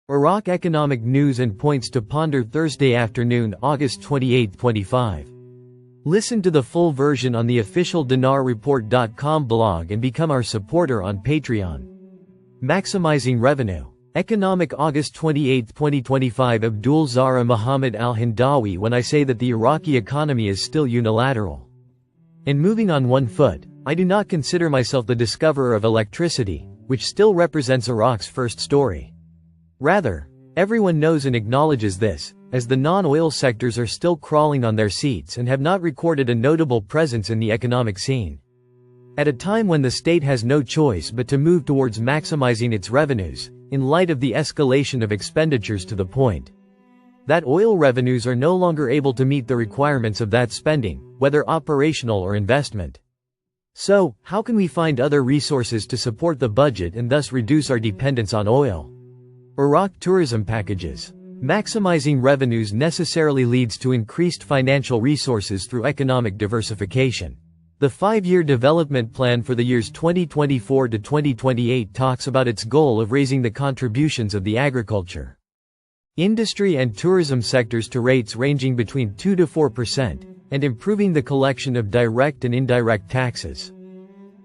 Iraq Economic News and Points to Ponder Thursday afternoon, August 28, 25. Listen to the full version on the official dinarreport.com blog and become our supporter on Patreon. Maximizing Revenue. Economic August 28, 2025. Abdul Zahra Muhammad al-Hindawi. When I say that the Iraqi economy is still unilateral and moving on one foot, I do not consider myself the discoverer of electricity, which still represents Iraq's first story. Rather, everyone knows and acknowledges this, as the non-oil sectors are still crawling on their seats and have not recorded a notable presence in the economic scene. At a time when the state has no choice but to move towards maximizing its revenues, in light of the escalation of expenditures to the point that oil revenues are no longer able to meet the requirements of that spending, whether operational or investment. So, how can we find other resources to support the budget and thus reduce our dependence on oil? Iraq tourism packages. Maximizing revenues necessarily leads to increased financial resources through economic diversification. The 5-year development plan for the years 2024 to 2028 talks about its goal of raising the contributions of the agriculture, industry and tourism sectors to rates ranging between 2 to 4%, and improving the collection of direct and indirect taxes,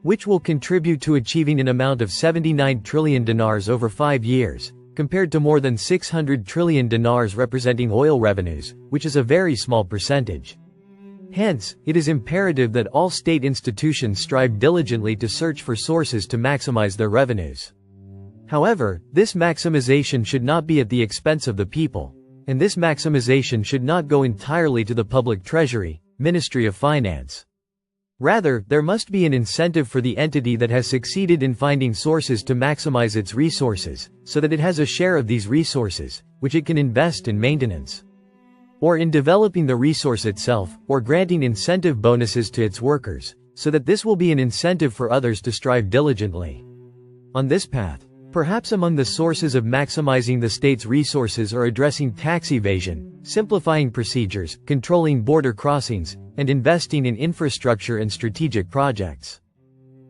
which will contribute to achieving an amount of 79 trillion dinars over 5 years, compared to more than 600 trillion dinars representing oil revenues, which is a very small percentage. Hence, it is imperative that all state institutions strive diligently to search for sources to maximize their revenues. However, this maximization should not be at the expense of the people, and this maximization should not go entirely to the public treasury, Ministry of Finance. Rather, there must be an incentive for the entity that has succeeded in finding sources to maximize its resources, so that it has a share of these resources, which it can invest in maintenance, or in developing the resource itself, or granting incentive bonuses to its workers, so that this will be an incentive for others to strive diligently on this path. Perhaps among the sources of maximizing the state's resources are addressing tax evasion, simplifying procedures, controlling border crossings, and investing in infrastructure and strategic projects,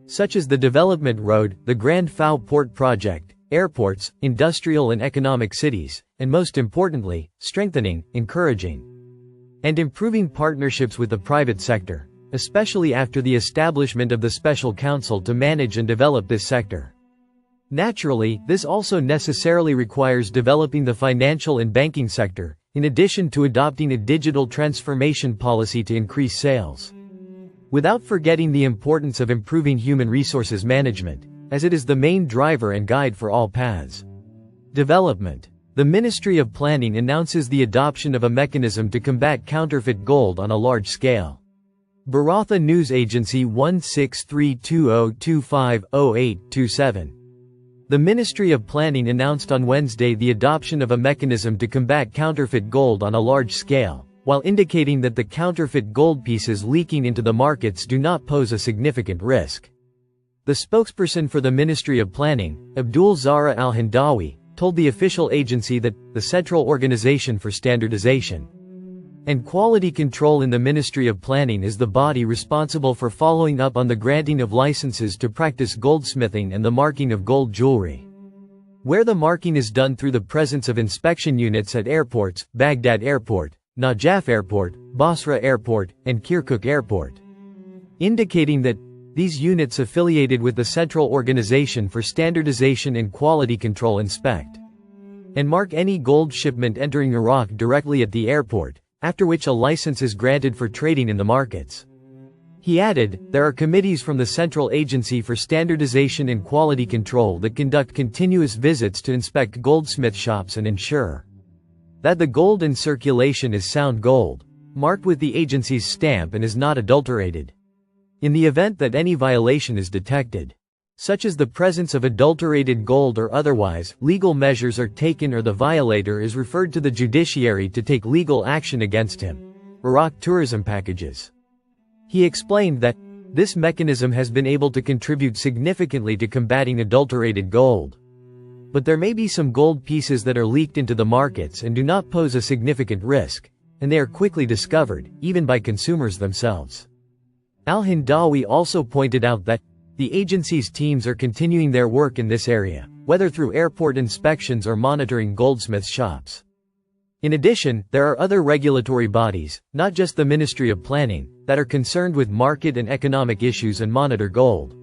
such as the development road, the Grand Fao Port project, airports, industrial and economic cities, and most importantly, strengthening, encouraging, and improving partnerships with the private sector, especially after the establishment of the Special Council to manage and develop this sector. Naturally, this also necessarily requires developing the financial and banking sector, in addition to adopting a digital transformation policy to increase sales, without forgetting the importance of improving human resources management, as it is the main driver and guide for all paths. Development. The Ministry of Planning announces the adoption of a mechanism to combat counterfeit gold on a large scale. Baratha News Agency 16320250827. The Ministry of Planning announced on Wednesday the adoption of a mechanism to combat counterfeit gold on a large scale, while indicating that the counterfeit gold pieces leaking into the markets do not pose a significant risk. The spokesperson for the Ministry of Planning, Abdul Zahra al-Hindawi, told the official agency that the Central Organization for Standardization and Quality Control in the Ministry of Planning is the body responsible for following up on the granting of licenses to practice goldsmithing and the marking of gold jewelry, where the marking is done through the presence of inspection units at airports, Baghdad Airport, Najaf Airport, Basra Airport, and Kirkuk Airport, indicating that these units affiliated with the Central Organization for Standardization and Quality Control inspect and mark any gold shipment entering Iraq directly at the airport, after which a license is granted for trading in the markets. He added, there are committees from the Central Agency for Standardization and Quality Control that conduct continuous visits to inspect goldsmith shops and ensure that the gold in circulation is sound gold, marked with the agency's stamp and is not adulterated. In the event that any violation is detected, such as the presence of adulterated gold or otherwise, legal measures are taken or the violator is referred to the judiciary to take legal action against him. Iraq tourism packages. He explained that this mechanism has been able to contribute significantly to combating adulterated gold. But there may be some gold pieces that are leaked into the markets and do not pose a significant risk, and they are quickly discovered, even by consumers themselves. Al-Hindawi also pointed out that the agency's teams are continuing their work in this area, whether through airport inspections or monitoring goldsmith shops. In addition, there are other regulatory bodies, not just the Ministry of Planning, that are concerned with market and economic issues and monitor gold.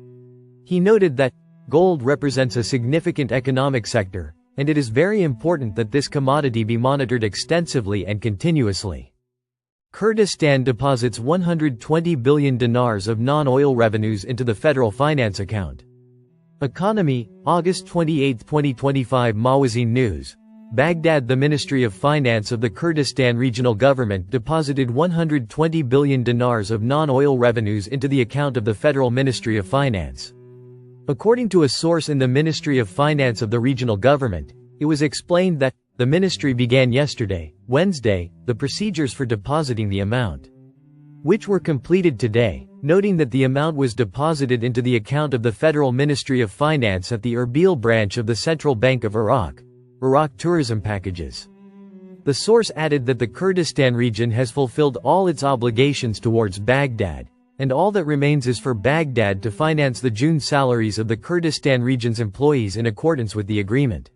He noted that gold represents a significant economic sector, and it is very important that this commodity be monitored extensively and continuously. Kurdistan deposits 120 billion dinars of non-oil revenues into the federal finance account. Economy, August 28, 2025. Mawazin News. Baghdad. The Ministry of Finance of the Kurdistan Regional Government deposited 120 billion dinars of non-oil revenues into the account of the Federal Ministry of Finance. According to a source in the Ministry of Finance of the regional government, it was explained that the ministry began yesterday, Wednesday, the procedures for depositing the amount, which were completed today, noting that the amount was deposited into the account of the Federal Ministry of Finance at the Erbil branch of the Central Bank of Iraq tourism packages. The source added that the Kurdistan region has fulfilled all its obligations towards Baghdad, and all that remains is for Baghdad to finance the June salaries of the Kurdistan region's employees in accordance with the agreement.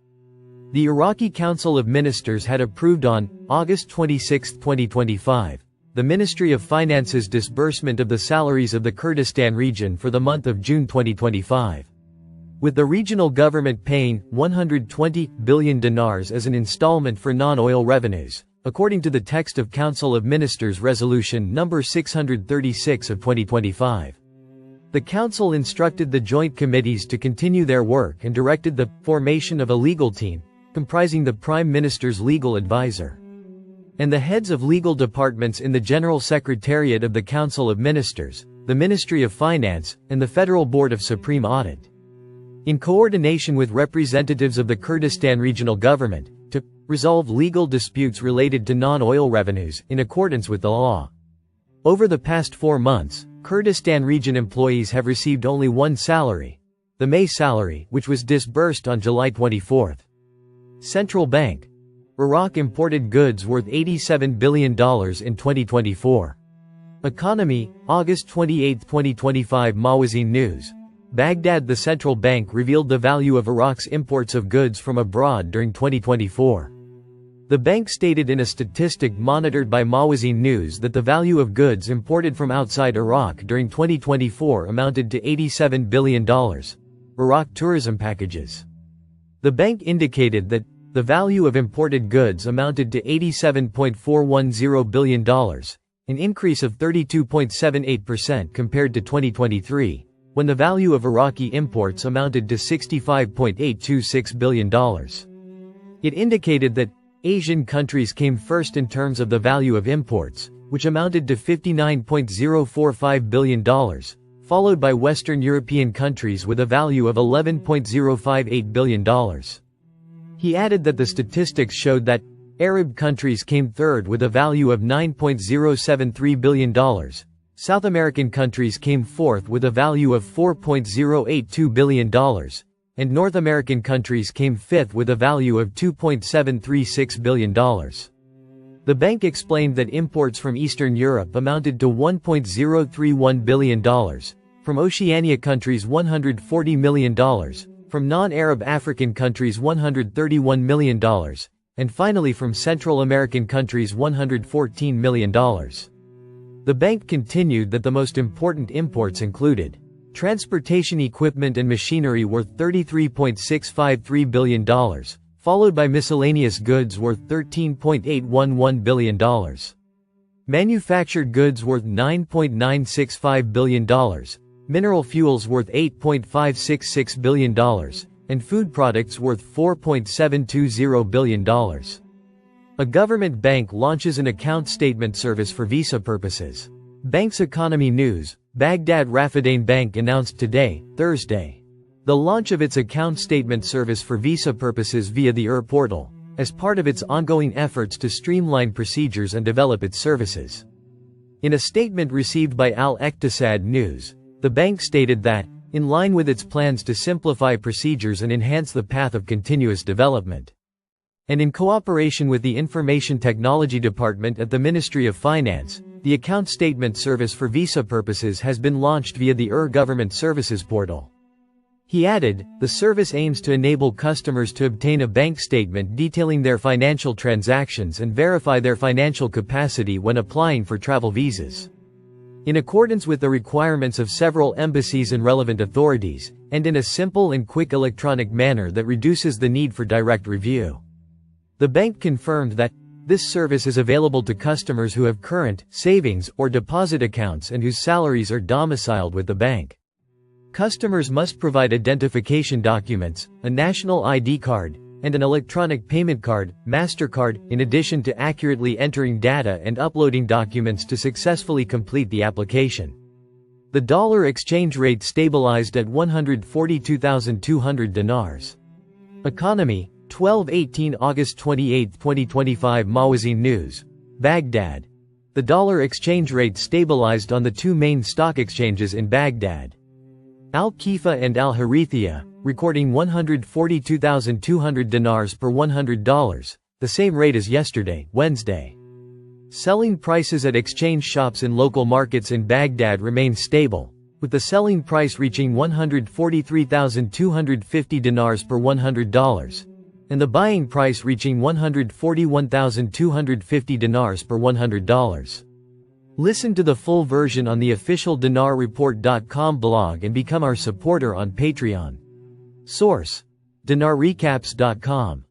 The Iraqi Council of Ministers had approved on August 26, 2025, the Ministry of Finance's disbursement of the salaries of the Kurdistan region for the month of June 2025. With the regional government paying 120 billion dinars as an installment for non-oil revenues, according to the text of Council of Ministers Resolution No. 636 of 2025. The Council instructed the joint committees to continue their work and directed the formation of a legal team, comprising the Prime Minister's legal advisor and the heads of legal departments in the General Secretariat of the Council of Ministers, the Ministry of Finance, and the Federal Board of Supreme Audit, in coordination with representatives of the Kurdistan Regional Government, to resolve legal disputes related to non-oil revenues in accordance with the law. Over the past 4 months, Kurdistan region employees have received only one salary, the May salary, which was disbursed on July 24. Central Bank. Iraq imported goods worth $87 billion in 2024. Economy, August 28, 2025. Mawazin News. Baghdad. The central bank revealed the value of Iraq's imports of goods from abroad during 2024. The bank stated in a statistic monitored by Mawazin News that the value of goods imported from outside Iraq during 2024 amounted to $87 billion. Iraq tourism packages. The bank indicated that the value of imported goods amounted to $87.410 billion, an increase of 32.78% compared to 2023, when the value of Iraqi imports amounted to $65.826 billion. It indicated that Asian countries came first in terms of the value of imports, which amounted to $59.045 billion, followed by Western European countries with a value of $11.058 billion. He added that the statistics showed that Arab countries came third with a value of $9.073 billion, South American countries came fourth with a value of $4.082 billion, and North American countries came fifth with a value of $2.736 billion. The bank explained that imports from Eastern Europe amounted to $1.031 billion, from Oceania countries $140 million, from non-Arab African countries $131 million, and finally from Central American countries $114 million. The bank continued that the most important imports included transportation equipment and machinery worth $33.653 billion, followed by miscellaneous goods worth $13.811 billion, manufactured goods worth $9.965 billion, mineral fuels worth $8.566 billion, and food products worth $4.720 billion. A government bank launches an account statement service for visa purposes. Bank's Economy News. Baghdad Rafadain Bank announced today, Thursday, the launch of its account statement service for visa purposes via the portal, as part of its ongoing efforts to streamline procedures and develop its services. In a statement received by Al-Iqtisad News, the bank stated that, in line with its plans to simplify procedures and enhance the path of continuous development, and in cooperation with the Information Technology Department at the Ministry of Finance, the account statement service for visa purposes has been launched via the government services portal. He added, the service aims to enable customers to obtain a bank statement detailing their financial transactions and verify their financial capacity when applying for travel visas. In accordance with the requirements of several embassies and relevant authorities, and in a simple and quick electronic manner that reduces the need for direct review. The bank confirmed that this service is available to customers who have current, savings, or deposit accounts and whose salaries are domiciled with the bank. Customers must provide identification documents, a national ID card, and an electronic payment card, MasterCard, in addition to accurately entering data and uploading documents to successfully complete the application. The dollar exchange rate stabilized at 142,200 dinars. Economy, 12/18 August 28, 2025 Mawazin News. Baghdad. The dollar exchange rate stabilized on the two main stock exchanges in Baghdad. Al-Kifa and Al-Harithia, recording 142,200 dinars per $100, the same rate as yesterday, Wednesday. Selling prices at exchange shops in local markets in Baghdad remain stable, with the selling price reaching 143,250 dinars per $100, and the buying price reaching 141,250 dinars per $100. Listen to the full version on the official dinarreport.com blog and become our supporter on Patreon. Source: dinarrecaps.com